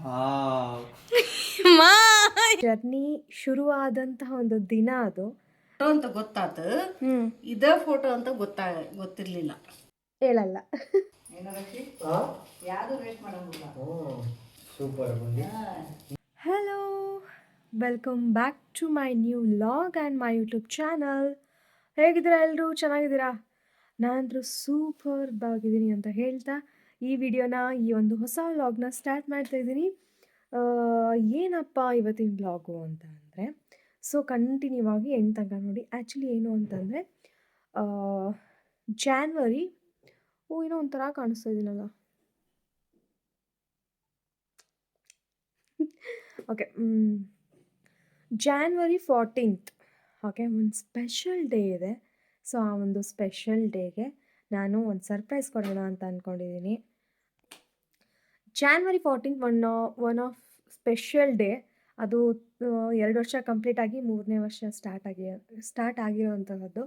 Wow! Journey ಶುರುವಾದಂತಹ ಒಂದು ದಿನ ಅದು. ಫೋಟೋ ಅಂತ ಗೊತ್ತಾತು, ಇದ ಫೋಟೋ ಅಂತ ಗೊತ್ತಿರ್ಲಿಲ್ಲ. ಹೇಳಲ್ಲ. ಯಾವುದು ವೇಸ್ಟ್ ಮಾಡಂಗಿಲ್ಲ. ಸೂಪರ್ ಬಂದಿ. Hello, welcome back to my new vlog and my YouTube channel. ಹೇಗಿದ್ದೀರಾ ಎಲ್ಲರೂ? ಚೆನ್ನಾಗಿದ್ದೀರಾ? ನಾನಂತರೂ ಸೂಪರ್ ಆಗಿದ್ದೀನಿ ಅಂತ ಹೇಳ್ತಾ ಈ ವಿಡಿಯೋನ, ಈ ಒಂದು ಹೊಸ ವ್ಲಾಗ್ನ ಸ್ಟಾರ್ಟ್ ಮಾಡ್ತಾಯಿದ್ದೀನಿ. ಏನಪ್ಪ ಇವತ್ತಿನ ವ್ಲಾಗು ಅಂತ ಅಂದರೆ, ಸೊ ಕಂಟಿನ್ಯೂ ಆಗಿ ಎಂಡ್ ತನಕ ನೋಡಿ. ಆ್ಯಕ್ಚುಲಿ ಏನು ಅಂತಂದರೆ, ಜಾನ್ವರಿ ಏನೋ ಒಂಥರ ಕಾಣಿಸ್ತಾ ಇದ್ದೀನಲ್ಲ. ಓಕೆ, ಜಾನ್ವರಿ 14th ಓಕೆ, ಒಂದು ಸ್ಪೆಷಲ್ ಡೇ ಇದೆ. ಸೊ ಆ ಒಂದು ಸ್ಪೆಷಲ್ ಡೇಗೆ ನಾನು ಒಂದು ಸರ್ಪ್ರೈಸ್ ಕೊಡೋಣ ಅಂತ ಅಂದ್ಕೊಂಡಿದ್ದೀನಿ. January 14th one of special day. ಅದು 2 ವರ್ಷ ಕಂಪ್ಲೀಟ್ ಆಗಿ 3ನೇ ವರ್ಷ ಸ್ಟಾರ್ಟ್ ಆಗಿರೋವಂಥದ್ದು.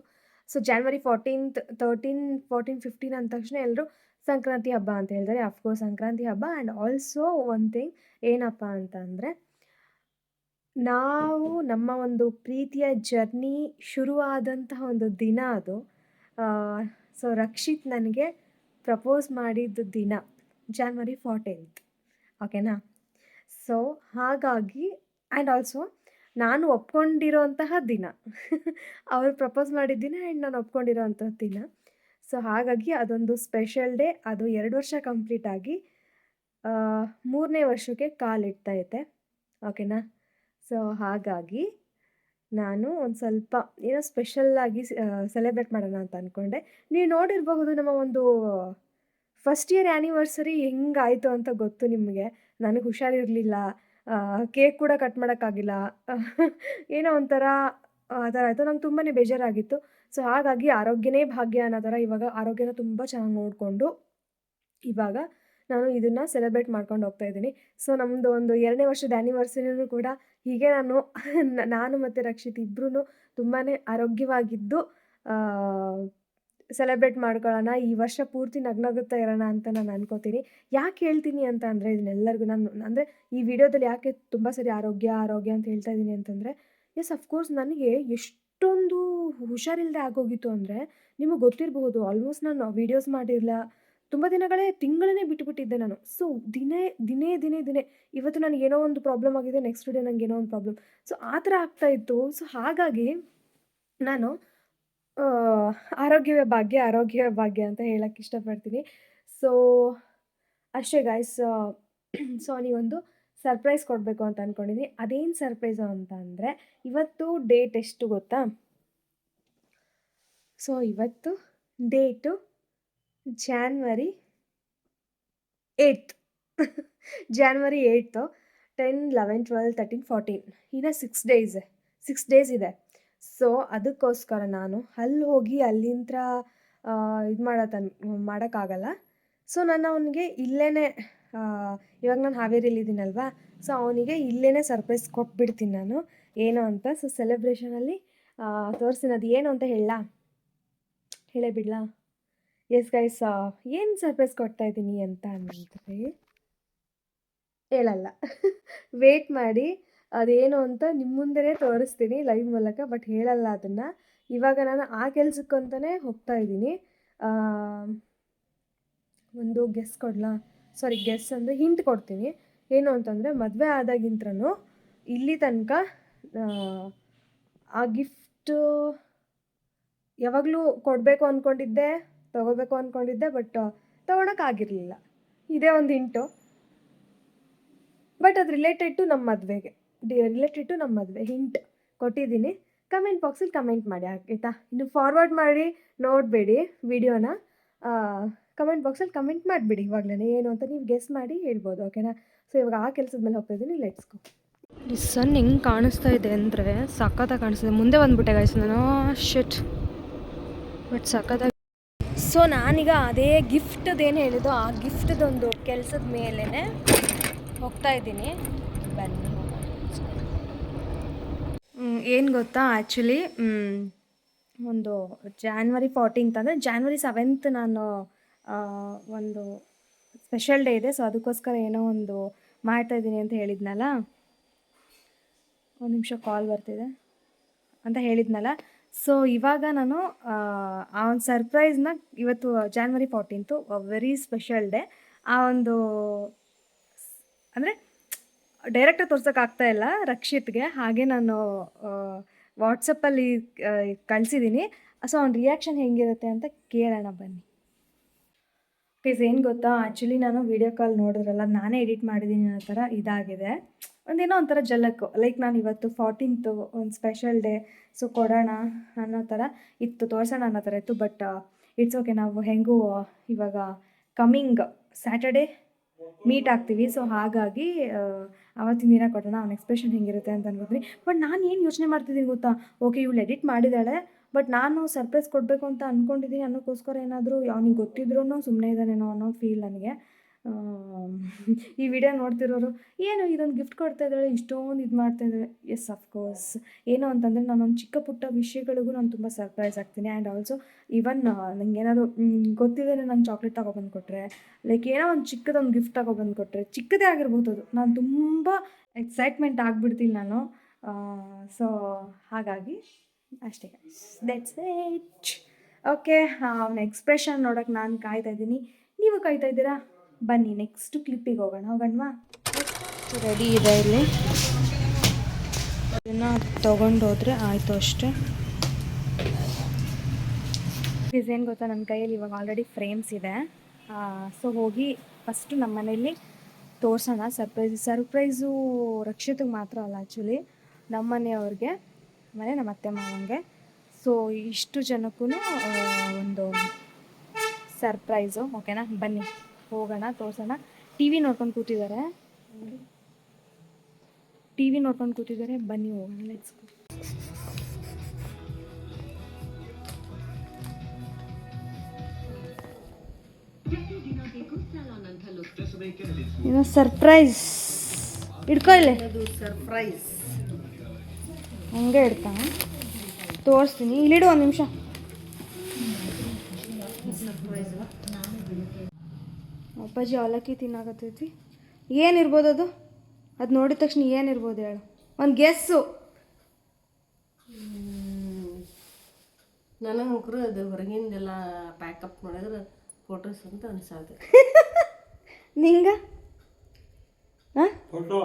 ಸೊ ಜಾನ್ವರಿ 14th 13 14 15 ಅಂದ ತಕ್ಷಣ ಎಲ್ಲರೂ ಸಂಕ್ರಾಂತಿ ಹಬ್ಬ ಅಂತ ಹೇಳ್ತಾರೆ. ಅಫ್ಕೋರ್ಸ್ ಸಂಕ್ರಾಂತಿ ಹಬ್ಬ. ಆ್ಯಂಡ್ ಆಲ್ಸೋ ಒನ್ ಥಿಂಗ್ ಏನಪ್ಪ ಅಂತ ಅಂದರೆ, ನಾವು ನಮ್ಮ ಒಂದು ಪ್ರೀತಿಯ ಜರ್ನಿ ಶುರುವಾದಂತಹ ಒಂದು ದಿನ ಅದು. ಸೊ ರಕ್ಷಿತ್ ನನಗೆ ಪ್ರಪೋಸ್ ಮಾಡಿದ್ದು ದಿನ ಜಾನ್ವರಿ 14th, ಓಕೆನಾ? ಸೊ ಹಾಗಾಗಿ ಆ್ಯಂಡ್ ಆಲ್ಸೋ ನಾನು ಒಪ್ಕೊಂಡಿರೋಂತಹ ದಿನ ಅವರು ಪ್ರಪೋಸ್ ಮಾಡಿದ ದಿನ ಆ್ಯಂಡ್ ನಾನು ಒಪ್ಕೊಂಡಿರೋಂತಹ ದಿನ. ಸೊ ಹಾಗಾಗಿ ಅದೊಂದು ಸ್ಪೆಷಲ್ ಡೇ. ಅದು 2 ವರ್ಷ ಕಂಪ್ಲೀಟ್ ಆಗಿ 3ನೇ ವರ್ಷಕ್ಕೆ ಕಾಲಿಡ್ತೈತೆ, ಓಕೆನಾ? ಸೊ ಹಾಗಾಗಿ ನಾನು ಒಂದು ಸ್ವಲ್ಪ ಏನೋ ಸ್ಪೆಷಲ್ಲಾಗಿ ಸೆಲೆಬ್ರೇಟ್ ಮಾಡೋಣ ಅಂತ ಅಂದ್ಕೊಂಡೆ. ನೀವು ನೋಡಿರಬಹುದು ನಮ್ಮ ಒಂದು ಫಸ್ಟ್ ಇಯರ್ ಆ್ಯನಿವರ್ಸರಿ ಹೆಂಗಾಯಿತು ಅಂತ ಗೊತ್ತು ನಿಮಗೆ. ನನಗೆ ಹುಷಾರಿರಲಿಲ್ಲ, ಕೇಕ್ ಕೂಡ ಕಟ್ ಮಾಡೋಕ್ಕಾಗಿಲ್ಲ. ಏನೋ ಒಂಥರ ಆ ಥರ ಆಯಿತು. ನಂಗೆ ತುಂಬಾ ಬೇಜಾರಾಗಿತ್ತು. ಸೊ ಹಾಗಾಗಿ ಆರೋಗ್ಯನೇ ಭಾಗ್ಯ ಅನ್ನೋ ಥರ ಇವಾಗ ಆರೋಗ್ಯನ ತುಂಬ ಚೆನ್ನಾಗಿ ನೋಡಿಕೊಂಡು ಇವಾಗ ನಾನು ಇದನ್ನು ಸೆಲೆಬ್ರೇಟ್ ಮಾಡ್ಕೊಂಡು ಹೋಗ್ತಾಯಿದ್ದೀನಿ. ಸೊ ನಮ್ಮದು ಒಂದು 2ನೇ ವರ್ಷದ ಆ್ಯನಿವರ್ಸರಿನೂ ಕೂಡ ಹೀಗೆ ನಾನು ಮತ್ತು ರಕ್ಷಿತ್ ಇಬ್ಬರೂ ತುಂಬಾ ಆರೋಗ್ಯವಾಗಿದ್ದು ಸೆಲೆಬ್ರೇಟ್ ಮಾಡ್ಕೊಳ್ಳೋಣ. ಈ ವರ್ಷ ಪೂರ್ತಿ ನಗ್ನಗುತ್ತಾ ಇರೋಣ ಅಂತ ನಾನು ಅನ್ಕೋತೀನಿ. ಯಾಕೆ ಹೇಳ್ತೀನಿ ಅಂತ ಅಂದರೆ, ಇದನ್ನೆಲ್ಲರಿಗೂ ನಾನು ಅಂದರೆ ಈ ವಿಡಿಯೋದಲ್ಲಿ ಯಾಕೆ ತುಂಬ ಸರಿ ಆರೋಗ್ಯ ಅಂತ ಹೇಳ್ತಾ ಇದ್ದೀನಿ ಅಂತಂದರೆ, ಎಸ್ ಅಫ್ಕೋರ್ಸ್ ನನಗೆ ಎಷ್ಟೊಂದು ಹುಷಾರಿಲ್ಲದೆ ಆಗೋಗಿತ್ತು ಅಂದರೆ ನಿಮಗೆ ಗೊತ್ತಿರಬಹುದು. ಆಲ್ಮೋಸ್ಟ್ ನಾನು ವೀಡಿಯೋಸ್ ಮಾಡಿರಲ್ಲ, ತುಂಬ ತಿಂಗಳನ್ನೇ ಬಿಟ್ಟುಬಿಟ್ಟಿದ್ದೆ ನಾನು. ಸೊ ದಿನೇ ಇವತ್ತು ನನಗೇನೋ ಒಂದು ಪ್ರಾಬ್ಲಮ್ ಆಗಿದೆ, ನೆಕ್ಸ್ಟ್ ಡೇ ನನಗೇನೋ ಒಂದು ಪ್ರಾಬ್ಲಮ್. ಸೊ ಆ ಥರ ಆಗ್ತಾಯಿತ್ತು. ಸೊ ಹಾಗಾಗಿ ನಾನು ಆರೋಗ್ಯವೇ ಭಾಗ್ಯ ಅಂತ ಹೇಳಕ್ಕೆ ಇಷ್ಟಪಡ್ತೀನಿ. ಸೊ ಅಷ್ಟೇ ಗಾಯ್ಸ್. ಸೊ ನೀವೊಂದು ಸರ್ಪ್ರೈಸ್ ಕೊಡಬೇಕು ಅಂತ ಅಂದ್ಕೊಂಡಿದ್ದೀನಿ. ಅದೇನು ಸರ್ಪ್ರೈಸು ಅಂತ ಅಂದರೆ, ಇವತ್ತು ಡೇಟ್ ಎಷ್ಟು ಗೊತ್ತಾ? ಸೊ ಇವತ್ತು date January 8th January 8th 10, 11, 12, 13, 14 ಇನ್ನು 6 ಡೇಸ್ ಇದೆ. ಸೊ ಅದಕ್ಕೋಸ್ಕರ ನಾನು ಅಲ್ಲಿ ಹೋಗಿ ಅಲ್ಲಿಂದ ಇದು ಮಾಡೋಕ್ಕಾಗಲ್ಲ. ಸೊ ನಾನು ಅವನಿಗೆ ಇಲ್ಲೇ ಇವಾಗ ನಾನು ಹಾವೇರಿಲಿದ್ದೀನಲ್ವಾ, ಸೊ ಅವನಿಗೆ ಇಲ್ಲೇ ಸರ್ಪ್ರೈಸ್ ಕೊಟ್ಬಿಡ್ತೀನಿ ನಾನು ಏನು ಅಂತ. ಸೊ ಸೆಲೆಬ್ರೇಷನಲ್ಲಿ ತೋರಿಸ್ತೀನಿ. ಅದು ಏನು ಅಂತ ಹೇಳೇ ಬಿಡಲಾ? ಎಸ್ ಗೈಸ್, ಏನು ಸರ್ಪ್ರೈಸ್ ಕೊಡ್ತಾಯಿದ್ದೀನಿ ಅಂತ ಅಂದರೆ ಹೇಳಲ್ಲ. ವೇಟ್ ಮಾಡಿ, ಅದೇನು ಅಂತ ನಿಮ್ಮ ಮುಂದೆನೇ ತೋರಿಸ್ತೀನಿ ಲೈವ್ ಮೂಲಕ, ಬಟ್ ಹೇಳಲ್ಲ ಅದನ್ನು. ಇವಾಗ ನಾನು ಆ ಕೆಲಸಕ್ಕಂತಲೇ ಹೋಗ್ತಾಯಿದ್ದೀನಿ. ಒಂದು ಗೆಸ್ ಕೊಡಲಾ? ಸಾರಿ, ಗೆಸ್ ಅಂದರೆ ಹಿಂಟ್ ಕೊಡ್ತೀನಿ. ಏನು ಅಂತಂದರೆ, ಮದುವೆ ಆದಾಗಿಂತ್ರನೂ ಇಲ್ಲಿ ತನಕ ಆ ಗಿಫ್ಟು ಯಾವಾಗಲೂ ಕೊಡಬೇಕು ಅಂದ್ಕೊಂಡಿದ್ದೆ, ತೊಗೋಬೇಕು ಅಂದ್ಕೊಂಡಿದ್ದೆ, ಬಟ್ ತೊಗೊಳಕ್ಕಾಗಿರಲಿಲ್ಲ. ಇದೇ ಒಂದು ಹಿಂಟು. ಬಟ್ ಅದು ರಿಲೇಟೆಡ್ ಟು ನಮ್ಮ ಮದುವೆ ಹಿಂಟ್ ಕೊಟ್ಟಿದ್ದೀನಿ. ಕಮೆಂಟ್ ಬಾಕ್ಸಲ್ಲಿ ಕಮೆಂಟ್ ಮಾಡಿ ಆಯಿತಾ? ಇನ್ನು ಫಾರ್ವರ್ಡ್ ಮಾಡಿ ನೋಡಬೇಡಿ ವಿಡಿಯೋನ, ಕಮೆಂಟ್ ಬಾಕ್ಸಲ್ಲಿ ಕಮೆಂಟ್ ಮಾಡಿಬಿಡಿ. ಇವಾಗಲೇ ಏನು ಅಂತ ನೀವು ಗೆಸ್ ಮಾಡಿ ಹೇಳ್ಬೋದು, ಓಕೆನಾ? ಸೊ ಇವಾಗ ಆ ಕೆಲಸದ ಮೇಲೆ ಹೋಗ್ತಾಯಿದ್ದೀನಿ. Let's go. ಸನ್ ಹೆಂಗೆ ಕಾಣಿಸ್ತಾ ಇದೆ ಅಂದರೆ ಸಖತ್ತಾಗಿ ಕಾಣಿಸ್ತಿದೆ. ಮುಂದೆ ಬಂದುಬಿಟ್ಟೆ ಗಾಯ್ಸ್ ನಾನು, ಶಿಟ್, ಬಟ್ ಸಖತ್ತಾಗಿ. ಸೊ ನಾನೀಗ ಅದೇ ಗಿಫ್ಟದೇನು ಹೇಳಿದ್ದು ಆ ಗಿಫ್ಟದೊಂದು ಕೆಲಸದ ಮೇಲೇ ಹೋಗ್ತಾಯಿದ್ದೀನಿ. ಬನ್ನಿ ಏನು ಗೊತ್ತಾ, ಆ್ಯಕ್ಚುಲಿ ಒಂದು ಜಾನ್ವರಿ 14th ಅಂದರೆ ಜಾನ್ವರಿ 7th ನಾನು ಒಂದು ಸ್ಪೆಷಲ್ ಡೇ ಇದೆ. ಸೊ ಅದಕ್ಕೋಸ್ಕರ ಏನೋ ಒಂದು ಮಾಡ್ತಾಯಿದ್ದೀನಿ ಅಂತ ಹೇಳಿದ್ನಲ್ಲ, ಒಂದು ನಿಮಿಷ ಕಾಲ್ ಬರ್ತಿದೆ ಅಂತ ಹೇಳಿದ್ನಲ್ಲ. ಸೊ ಇವಾಗ ನಾನು ಆ ಒಂದು ಸರ್ಪ್ರೈಸ್ನ ಇವತ್ತು January 14th very special day. ಆ ಒಂದು ಅಂದರೆ ಡೈರೆಕ್ಟಾಗಿ ತೋರ್ಸೋಕ್ಕಾಗ್ತಾ ಇಲ್ಲ ರಕ್ಷಿತ್ಗೆ, ಹಾಗೆ ನಾನು ವಾಟ್ಸಪ್ಪಲ್ಲಿ ಕಳಿಸಿದ್ದೀನಿ. ಸೊ ಅವ್ನ ರಿಯಾಕ್ಷನ್ ಹೆಂಗಿರುತ್ತೆ ಅಂತ ಕೇಳೋಣ ಬನ್ನಿ. ಪ್ಲೀಸ್ ಏನು ಗೊತ್ತಾ, ಆ್ಯಕ್ಚುಲಿ ನಾನು ವೀಡಿಯೋ ಕಾಲ್ ನೋಡಿದ್ರಲ್ಲ, ನಾನೇ ಎಡಿಟ್ ಮಾಡಿದ್ದೀನಿ ಅನ್ನೋ ಥರ ಇದಾಗಿದೆ. ಒಂದೇನೋ ಒಂಥರ ಜಲಕ್ಕು, ಲೈಕ್ ನಾನು ಇವತ್ತು 14th ಒಂದು ಸ್ಪೆಷಲ್ ಡೇ, ಸೊ ಕೊಡೋಣ ಅನ್ನೋ ಥರ ಇತ್ತು, ತೋರಿಸೋಣ ಅನ್ನೋ ಥರ ಇತ್ತು. ಬಟ್ ಇಟ್ಸ್ ಓಕೆ, ನಾವು ಹೆಂಗೂ ಇವಾಗ ಕಮ್ಮಿಂಗ್ ಸ್ಯಾಟರ್ಡೇ ಮೀಟ್ ಆಗ್ತೀವಿ. ಸೊ ಹಾಗಾಗಿ ಆವತ್ತಿನ ದಿನ ಕೊಡೋಣ, ಅವ್ನ ಎಕ್ಸ್ಪ್ರೆಷನ್ ಹೆಂಗಿರುತ್ತೆ ಅಂತ ಅನ್ಕೋತೀನಿ. ಬಟ್ ನಾನು ಏನು ಯೋಚನೆ ಮಾಡ್ತಿದ್ದೀನಿ ಗೊತ್ತಾ, ಓಕೆ ಇವಳು ಎಡಿಟ್ ಮಾಡಿದ್ದಾಳೆ, ಬಟ್ ನಾನು ಸರ್ಪ್ರೈಸ್ ಕೊಡಬೇಕು ಅಂತ ಅಂದ್ಕೊಂಡಿದ್ದೀನಿ ಅನ್ನೋಕ್ಕೋಸ್ಕರ ಏನಾದರೂ ಅವನಿಗೆ ಗೊತ್ತಿದ್ರೂ ಸುಮ್ಮನೆ ಇದ್ದಾನೇನೋ ಅನ್ನೋ ಫೀಲ್ ನನಗೆ. ಈ ವಿಡಿಯೋ ನೋಡ್ತಿರೋರು ಏನು ಇದೊಂದು ಗಿಫ್ಟ್ ಕೊಡ್ತಾ ಇದ್ದಾಳೆ, ಇಷ್ಟೊಂದು ಇದು ಮಾಡ್ತಾಯಿದ್ದಾಳೆ. ಎಸ್ ಅಫ್ಕೋರ್ಸ್, ಏನು ಅಂತಂದರೆ ನಾನೊಂದು ಚಿಕ್ಕ ಪುಟ್ಟ ವಿಷಯಗಳಿಗೂ ನಾನು ತುಂಬ ಸರ್ಪ್ರೈಸ್ ಆಗ್ತೀನಿ. ಆ್ಯಂಡ್ ಆಲ್ಸೋ ಈವನ್ ನಂಗೆ ಏನಾದ್ರು ಗೊತ್ತಿದೆ ನಂಗೆ ಚಾಕ್ಲೇಟ್ ತೊಗೊಬಂದು ಕೊಟ್ಟರೆ, ಲೈಕ್ ಏನೋ ಒಂದು ಚಿಕ್ಕದೊಂದು ಗಿಫ್ಟ್ ತೊಗೊಬಂದು ಕೊಟ್ಟರೆ, ಚಿಕ್ಕದೇ ಆಗಿರ್ಬೋದು ಅದು, ನಾನು ತುಂಬ ಎಕ್ಸೈಟ್ಮೆಂಟ್ ಆಗಿಬಿಡ್ತೀನಿ ನಾನು. ಸೊ ಹಾಗಾಗಿ ಅಷ್ಟೇ, ದಟ್ಸ್ ಇಟ್. ಓಕೆ, ಅವನ ಎಕ್ಸ್ಪ್ರೆಷನ್ ನೋಡೋಕೆ ನಾನು ಕಾಯ್ತಾ ಇದ್ದೀನಿ, ನೀವು ಕಾಯ್ತಾ ಇದ್ದೀರಾ? ಬನ್ನಿ ನೆಕ್ಸ್ಟ್ ಕ್ಲಿಪ್ಪಿಗೆ ಹೋಗೋಣವಾ? ರೆಡಿ ಇದೆ ಇಲ್ಲಿ, ಅದನ್ನು ತೊಗೊಂಡೋದ್ರೆ ಆಯಿತು ಅಷ್ಟೇ. ಪ್ಲೀಸ್ ಏನು ಗೊತ್ತಾ, ನನ್ನ ಕೈಯಲ್ಲಿ ಇವಾಗ ಆಲ್ರೆಡಿ ಫ್ರೇಮ್ಸ್ ಇದೆ. ಸೊ ಹೋಗಿ ಫಸ್ಟು ನಮ್ಮ ಮನೇಲಿ ತೋರಿಸೋಣ. ಸರ್ಪ್ರೈಸು ರಕ್ಷಿತಿಗೆ ಮಾತ್ರ ಅಲ್ಲ, ಆ್ಯಕ್ಚುಲಿ ನಮ್ಮ ಮನೆಯವ್ರಿಗೆ, ಆಮೇಲೆ ನಮ್ಮ ಅತ್ತೆ ಮಾವಂಗೆ. ಸೊ ಇಷ್ಟು ಜನಕ್ಕೂ ಒಂದು ಸರ್ಪ್ರೈಸು, ಓಕೆನಾ? ಬನ್ನಿ ಹೋಗೋಣ, ತೋರಿಸೋಣ. ಟಿ ವಿ ನೋಡ್ಕೊಂಡು ಕೂತಿದ್ದಾರೆ, ಬನ್ನಿ ಹೋಗೋಣ, ಲೆಟ್ಸ್ ಗೋ. ಏನೋ ಸರ್ಪ್ರೈಸ್ ಇಟ್ಕೊ, ಇಲ್ಲಿ ಸರ್ಪ್ರೈಸ್ ಹಂಗೆ ಇಡ್ತಾ ತೋರಿಸ್ತೀನಿ, ಇಲ್ಲಿಡು ಒಂದು ನಿಮಿಷ. ಅಪ್ಪಾಜಿ ಅವಲಕ್ಕಿ ತಿನ್ನಾಕತ್ತೈತಿ. ಏನಿರ್ಬೋದು ಅದು? ಅದು ನೋಡಿದ ತಕ್ಷಣ ಏನಿರ್ಬೋದು ಹೇಳು, ಒಂದು ಗೆಸ್ಸು. ನನಗೆ ಹುಕ್ರು ಅದು ಹೊರಗಿಂದೆಲ್ಲ ಪ್ಯಾಕಪ್ ಮಾಡಿದ್ರೆ ಫೋಟೋಸ್ ಅಂತ ಅನ್ಸಾದ. ನಿಂಗ ಫೋಟೋ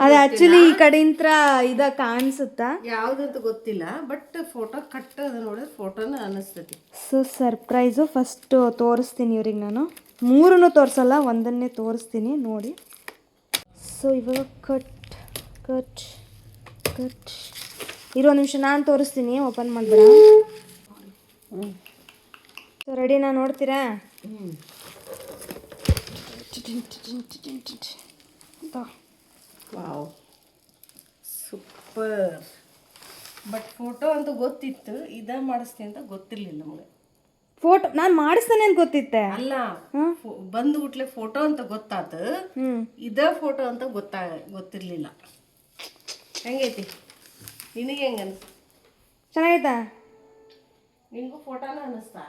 ಅದು ಆ್ಯಕ್ಚುಲಿ ಈ ಕಡೆಯಿಂದ ಕಾಣಿಸುತ್ತಾ, ಯಾವುದಂತ ಗೊತ್ತಿಲ್ಲ, ಬಟ್ ಫೋಟೋ ಕಟ್ ಅದು ನೋಡಿದ್ರೆ ಫೋಟೋನ ಅನ್ನಿಸ್ತೈತಿ. ಸೊ ಸರ್ಪ್ರೈಸು ಫಸ್ಟು ತೋರಿಸ್ತೀನಿ ಇವ್ರಿಗೆ. ನಾನು ಮೂರನ್ನು ತೋರಿಸಲ್ಲ, ಒಂದನ್ನೇ ತೋರಿಸ್ತೀನಿ ನೋಡಿ. ಸೊ ಇವಾಗ ಕಟ್ ಇರೋ ನಿಮಿಷ ನಾನು ತೋರಿಸ್ತೀನಿ, ಓಪನ್ ಮಾಡಿಬಿಡ. ಸೊ ರೆಡಿನಾ, ನೋಡ್ತೀರಾ? Wow, super. ಬಟ್ ಫೋಟೋ ಅಂತ ಗೊತ್ತಿತ್ತು, ಮಾಡಿಸ್ತೀನಿ ಅಂತ ಗೊತ್ತಿರಲಿಲ್ಲ ನಮಗೆ. ಫೋಟೋ ನಾನು ಮಾಡಿಸ್ತೇನೆ ಅಂತ ಗೊತ್ತಿತ್ತೆ ಅಲ್ಲ, ಬಂದು ಬಿಟ್ಲೆ ಫೋಟೋ ಅಂತ ಗೊತ್ತಾತು, ಫೋಟೋ ಅಂತ ಗೊತ್ತಿರಲಿಲ್ಲ. ಹೆಂಗೈತಿ ನಿನಗೆ? ಹೆಂಗ ಅನ್ಸ್ತು? ಚೆನ್ನಾಗೈತಾ? ನಿನಗೂ ಫೋಟೋನ ಅನ್ನಿಸ್ತಾ?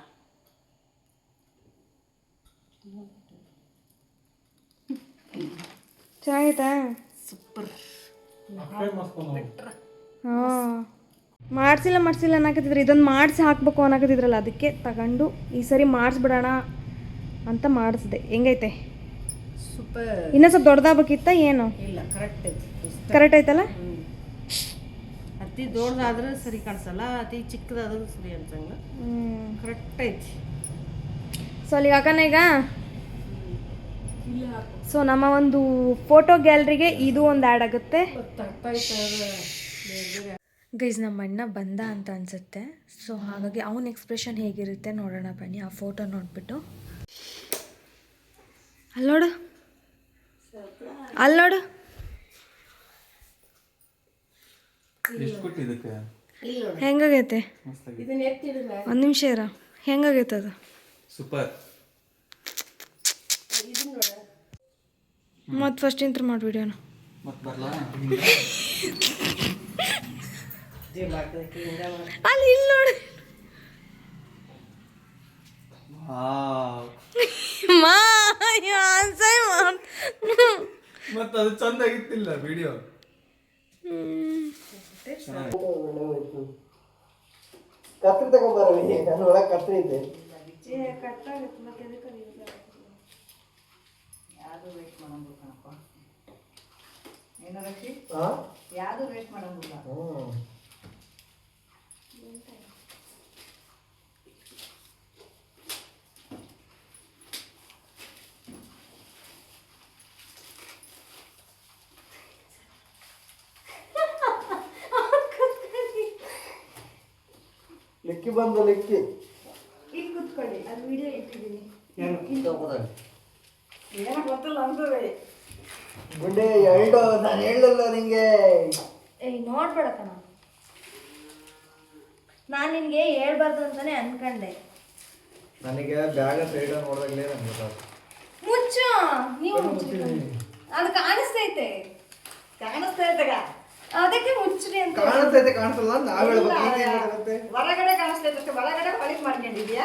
ಚೆನ್ನಾಗೈತಾ? ಸೂಪರ್. ಹಾಂ, ಮಾಡಿಸಿಲ್ಲ ಅನ್ನಕತ್ತಿದ್ರು, ಇದೊಂದು ಮಾಡಿಸಿ ಹಾಕ್ಬೇಕು ಅನ್ನಕತ್ತಿದ್ರಲ್ಲ, ಅದಕ್ಕೆ ತಗೊಂಡು ಈ ಸರಿ ಮಾಡಿಸ್ಬಿಡೋಣ ಅಂತ ಮಾಡಿಸ್ದೆ. ಹೆಂಗೈತೆ? ಸೂಪರ್. ಇನ್ನೂ ಸ್ವಲ್ಪ ದೊಡ್ಡದಾಗಬೇಕಿತ್ತ ಏನು? ಇಲ್ಲ, ಕರೆಕ್ಟ್ ಐತಲ್ಲ? ಅತಿ ದೊಡ್ಡದಾದ್ರೆ ಸರಿ ಕಾಣಿಸಲ್ಲ, ಅತಿ ಚಿಕ್ಕದಾದ್ರೂ ಸರಿ ಅನ್ಸಂಗ. ಕರೆಕ್ಟ್ ಐತಿ. ಸೊ ಅಲ್ಲಿಗೆ ಹಾಕೋಣ ಈಗ. ಸೊ ನಮ್ಮ ಒಂದು ಫೋಟೋ ಗ್ಯಾಲರಿಗೆ ಇದು ಒಂದು ಆ್ಯಡ್ ಆಗುತ್ತೆ. ಗೈಸ್, ನಮ್ಮ ಅಣ್ಣ ಬಂದ ಅಂತ ಅನಿಸುತ್ತೆ. ಸೊ ಹಾಗಾಗಿ ಅವನ ಎಕ್ಸ್ಪ್ರೆಷನ್ ಹೇಗಿರುತ್ತೆ ನೋಡೋಣ ಬನ್ನಿ, ಆ ಫೋಟೋ ನೋಡಿಬಿಟ್ಟು. ಅಲ್ಲೋಡು ಹೆಂಗಾಗೈತೆ? ಒಂದು ನಿಮಿಷ ಇರ, ಹೆಂಗಾಗೈತೆ ಅದು? ಸೂಪರ್. ಮತ್ತು ಫಸ್ಟ್ ಇಂತ್ರ ಮಾಡಿ ವಿಡಿಯೋನ ಅಲ್ಲಿ ಇಲ್ಲಿ ನೋಡಿ. ಮಾ ಆನ್ಸರ್ ಮತ್ತೆ ಅದು ಚಂದ ಆಗಿತ್ತಿಲ್ಲ ವಿಡಿಯೋ. ಕತ್ರಿ ತಗೊಂಬರವಿ, ಅದ್ರೊಳಗೆ ಕತ್ರಿ ಇದೆ. ಯಾವುದು ವೇಸ್ಟ್ ಮಾಡಂಗಿಲ್ಲ ಕಣಪ್ಪ. ಏನೋ ರಕ್ಷಿ ಯಾವುದು ವೇಸ್ಟ್ ಮಾಡಂಗಿಲ್ಲ. ಲಿಕ್ಕಿ ಬಂದು ಲಿಕ್ಕಿ ಇಲ್ಲಿ ಕೂತ್ಕೊಳ್ಳಿ, ಅದು ವಿಡಿಯೋ ಇಟ್ಟಿದ್ದೀನಿ. ಏನೋ ಗೊತ್ತಿಲ್ಲ ಅಂದ್ರೆ ಗುಂಡೆ ಎರಡು ನಾನು ಹೇಳಲ್ಲ ನಿಂಗೆ. ಏಯ್ ನೋಡ್ಬೇಡ ಕಣ, ನಾನು ನಿನಗೆ ಹೇಳ್ಬಾರ್ದು ಅಂತಾನೆ ಅನ್ಕೊಂಡೆ. ನನಗೆ ಬ್ಯಾಗ ಸೈಡ್ ನೋಡಿದಾಗಲೇ ನಂಗೆ ಗೊತ್ತಾಯ್ತು. ಮುಚ್ಚು, ನೀವು ಅದು ಕಾಣಿಸ್ತೈತೆ, ಅದಕ್ಕೆ ಮುಚ್ಚ್ರಿ ಅಂತ. ಕಾಣಿಸ್ತೈತೆ ಕಾಣಿಸಲ್ಲ ನಾವ್ ಹೇಳ್ಬೇಕು. ಹೊರಗಡೆ ಕಾಣಿಸ್ತೈತೆ ಅಷ್ಟೇ, ಒಳಗಡೆ ಹೊಳಿಗೆ ಮಾಡ್ಕೊಂಡಿದ್ಯಾ?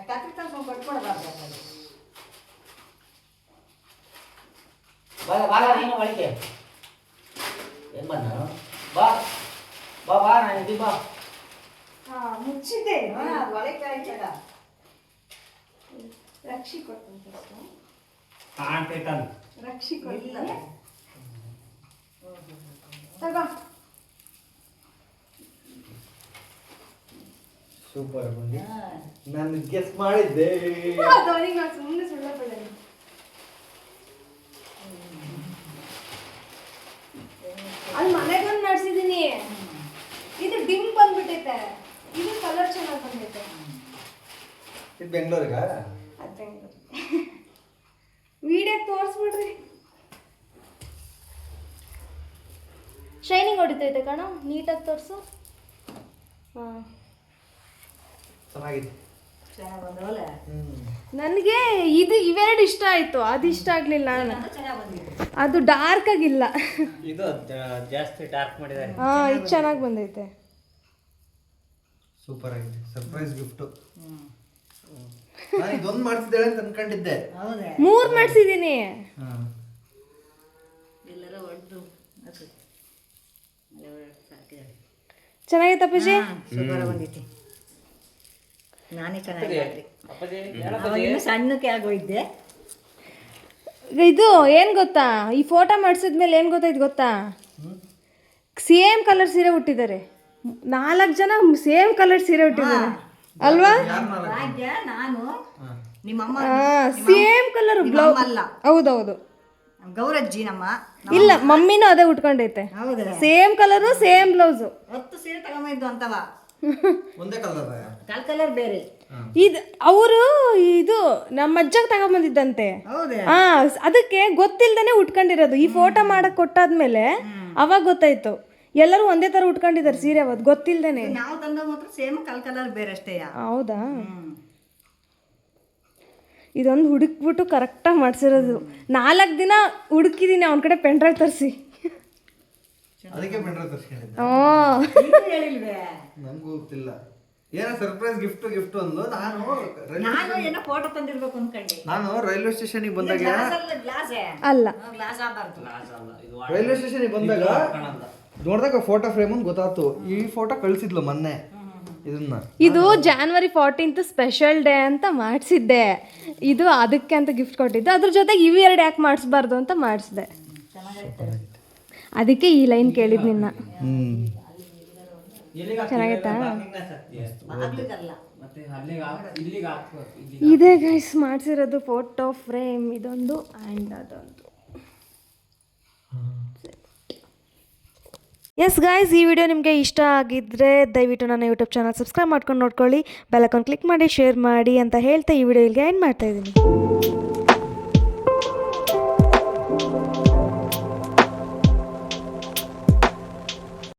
ಕತ್ತಿ ತಂದು ಕಟ್ಕೊಡ್ಬಾರ್ದು. ಬಾಳ ನೀನು ಒಳಗೆ ಏನ್ ಬಂದ ಬಾ ಬಾ ಬಾ ನಾನು ಬಾ. ಮುಚ್ಚಿದೆ. ಒಳಗೆ ಆಯ್ತದ ರಕ್ಷಿ ಕೊಡ್ತೀನಿ ಕಾಣ್ತೈತಂತ ರಕ್ಷಿ ಕೊಡ್ಲಿಲ್ಲ ಇಲ್ಲ. ತಗೋ. ಸೂಪರ್ ಬಂದಿ. ನಾನು ಗೆಸ್ ಮಾಡಿದ್ದೆ. ಧೋನಿ ನಾನು ಸುಮ್ಮನೆ ಸುಳ್ಳ ಬೇಡ. ಅಲ್ಲಿ ಮನೆಗೊಂದು ನಡೆಸಿದೀನಿ. ಇದು ಡಿಮ್ ಬಂದ್ಬಿಟ್ಟೈತೆ, ಇದು ಕಲರ್ ಚೆನ್ನಾಗಿ ಬಂದೈತೆ. ಇದು ಬೆಂಗಳೂರಿಗ ಅದೇ ವಿಡಿಯೋ ತೋರಿಸ್ಬಿಡ್ರಿ. ಶೈನಿಂಗ್ ಹೊಡಿತೈತೆ ಕಣ, ನೀಟಾಗಿ ತೋರಿಸು. ಹಾಂ ಚೆನ್ನಾಗಿದೆ. ಚೆನ್ನಾಗಿ ಬಂದವಲ್ಲ, ನನಗೆ ಇದು ಇವೆರಡು ಇಷ್ಟ ಆಯಿತು, ಅದು ಇಷ್ಟ ಆಗಲಿಲ್ಲ. ಚೆನ್ನಾಗಿ ಬಂದಿದೆ. ಅದು ಡಾರ್ಕ್ ಆಗಿಲ್ಲ. ಇದು ಜಾಸ್ತಿ ಡಾರ್ಕ್ ಮಾಡಿದ್ದಾರೆ. ಹಾಂ ಇದು ಚೆನ್ನಾಗಿ ಬಂದೈತೆ. ಸೂಪರ್ ಆಗಿದೆ. Surprise gift. ನಾನು ಇದೊಂದು ಮಾಡ್ತಿದ್ದಾಳೆ ಅಂತ ಅನ್ಕೊಂಡಿದ್ದೆ. ಹೌದಾ? 3 ಮಾಡಿಸಿದ್ದೀನಿ. ಎಲ್ಲರ ಹೊಡೆದು ಚೆನ್ನಾಗೈತೆ ಅಪ್ಪಾಜಿ. ಸೂಪರ್ ಬಂದೈತಿ. ನಾನೇ ಚೆನ್ನಾಗಿ ಅಪ್ಪಾಜಿ ಇನ್ನು ಸಣ್ಣಕ್ಕೆ ಆಗೋಯ್ದೆ. ಇದು ಏನು ಗೊತ್ತಾ, ಈ ಫೋಟೋ ಮಾಡಿಸಿದ್ಮೇಲೆ ಏನು ಗೊತ್ತಾಯ್ತು ಗೊತ್ತಾ, ಸೇಮ್ ಕಲರ್ ಸೀರೆ ಉಟ್ಟಿದ್ದಾರೆ. 4 ಜನ ಸೇಮ್ ಕಲರ್ ಸೀರೆ ಉಟ್ಟಿದ್ದಾರೆ ಅಲ್ವಾ? ಭಾಗ್ಯ, ನಾನು, ನಿಮ್ಮಮ್ಮ, ಸೇಮ್ ಕಲರ್ ಬ್ಲೌಸ್. ಅಲ್ಲ, ಹೌದೌದು. ಗೌರಜ್ಜಿ ನಮ್ಮ. ಇಲ್ಲ, ಮಮ್ಮಿನೂ ಅದೇ ಉಟ್ಕೊಂಡೈತೆ. ಹೌದಾ? Same colour same blouse. 10 ಸೀರೆ ತಗೊಂಬಂದಿದ್ದು ಅಂತವ. ಒಂದೇ ಕಲರ್. ಕಲರ್ ಬೇರೆ. ಇದು ಅವರು ಇದು ನಮ್ಮ ಅಜ್ಜಗೆ ತಗೊಂಬಂದಿದ್ದಂತೆ. ಹೌದಾ? ಹಾ, ಅದಕ್ಕೆ ಗೊತ್ತಿಲ್ದೇನೆ ಉಟ್ಕೊಂಡಿರೋದು. ಈ ಫೋಟೋ ಮಾಡಕ್ ಕೊಟ್ಟಾದ್ಮೇಲೆ ಅವಾಗ ಗೊತ್ತಾಯ್ತು ಎಲ್ಲರೂ ಒಂದೇ ತರ ಉಟ್ಕೊಂಡಿದ್ದಾರೆ ಸೀರೆ, ಅವತ್ತು ಗೊತ್ತಿಲ್ದೇನೆ. ನಾವು ತಂದ ಮಾತ್ರ ಸೇಮ್ ಕಲರ್ ಬೇರೆ ಅಷ್ಟೇ. ಹೌದಾ? ಇದೊಂದು ಹುಡುಕ್ಬಿಟ್ಟು ಕರೆಕ್ಟಾಗಿ ಮಾಡಿಸಿರೋದು. 4 ದಿನ ಹುಡುಕಿದ್ದೀನಿ ಅವನ ಕಡೆ ಪೆಂಡ್ರೈವ್ ತರಿಸಿ. ಅದಕ್ಕೆ ಪೆಂಡ್ರೈವ್ ತರಿಸ್ಕೊಂಡಿದ್ದೆ. ಹೇಳಿಲ್ವೇ? ನನಗೂ ಗೊತ್ತಿಲ್ಲ. ಏನೋ ಸರ್ಪ್ರೈಸ್ ಗಿಫ್ಟ್ ಒಂದು. ನಾನು ಏನೋ ಫೋಟೋ ತಂದಿರ್ಬೇಕು ಅನ್ಕೊಂಡೆ. ನಾನು ರೈಲ್ವೆ ಸ್ಟೇಷನ್ಗೆ ಬಂದಾಗ ಗ್ಲಾಸ್ ಅಲ್ಲ, ಗ್ಲಾಸ್ ಆಗಬಾರ್ದು. ರೈಲ್ವೆ ಸ್ಟೇಷನ್ಗೆ ಬಂದಾಗ ನೋಡಿದಾಗ ಫೋಟೋ ಫ್ರೇಮ್ ಅಂತ ಗೊತ್ತಾಯ್ತು. ಈ ಫೋಟೋ ಕಳಿಸಿದ್ಲು ಮೊನ್ನೆ. ಇದನ್ನ ಇದು January 14th ಸ್ಪೆಷಲ್ ಡೇ ಅಂತ ಮಾಡಿಸಿದ್ದೆ. ಇದು ಅದಕ್ಕೆ ಅಂತ ಗಿಫ್ಟ್ ಕೊಟ್ಟಿದ್ದೆ. ಅದ್ರ ಜೊತೆಗೆ ಇವೆರಡು ಯಾಕೆ ಮಾಡಿಸ್ಬಾರ್ದು ಅಂತ ಮಾಡಿಸಿದೆ. ಅದಕ್ಕೆ ಈ ಲೈನ್ ಕೇಳಿದ್ ನಿನ್ನ. ಚೆನ್ನಾಗೈತಾ? ಇದೇ ಗೈಸ್ ಮಾಡಿಸಿರೋದು ಫೋಟೋ ಫ್ರೇಮ್, ಇದೊಂದು ಆ್ಯಂಡ್ ಅದೊಂದು. ಎಸ್ ಗೈಸ್, ಈ ವಿಡಿಯೋ ನಿಮಗೆ ಇಷ್ಟ ಆಗಿದ್ದರೆ ದಯವಿಟ್ಟು ನನ್ನ ಯೂಟ್ಯೂಬ್ ಚಾನಲ್ ಸಬ್ಸ್ಕ್ರೈಬ್ ಮಾಡ್ಕೊಂಡು ನೋಡ್ಕೊಳ್ಳಿ. ಬೆಲ್ ಐಕಾನ್ ಕ್ಲಿಕ್ ಮಾಡಿ, ಶೇರ್ ಮಾಡಿ ಅಂತ ಹೇಳ್ತಾ ಈ ವಿಡಿಯೋ ಇಲ್ಲಿಗೆ ಎಂಡ್ ಮಾಡ್ತಾಯಿದ್ದೀನಿ.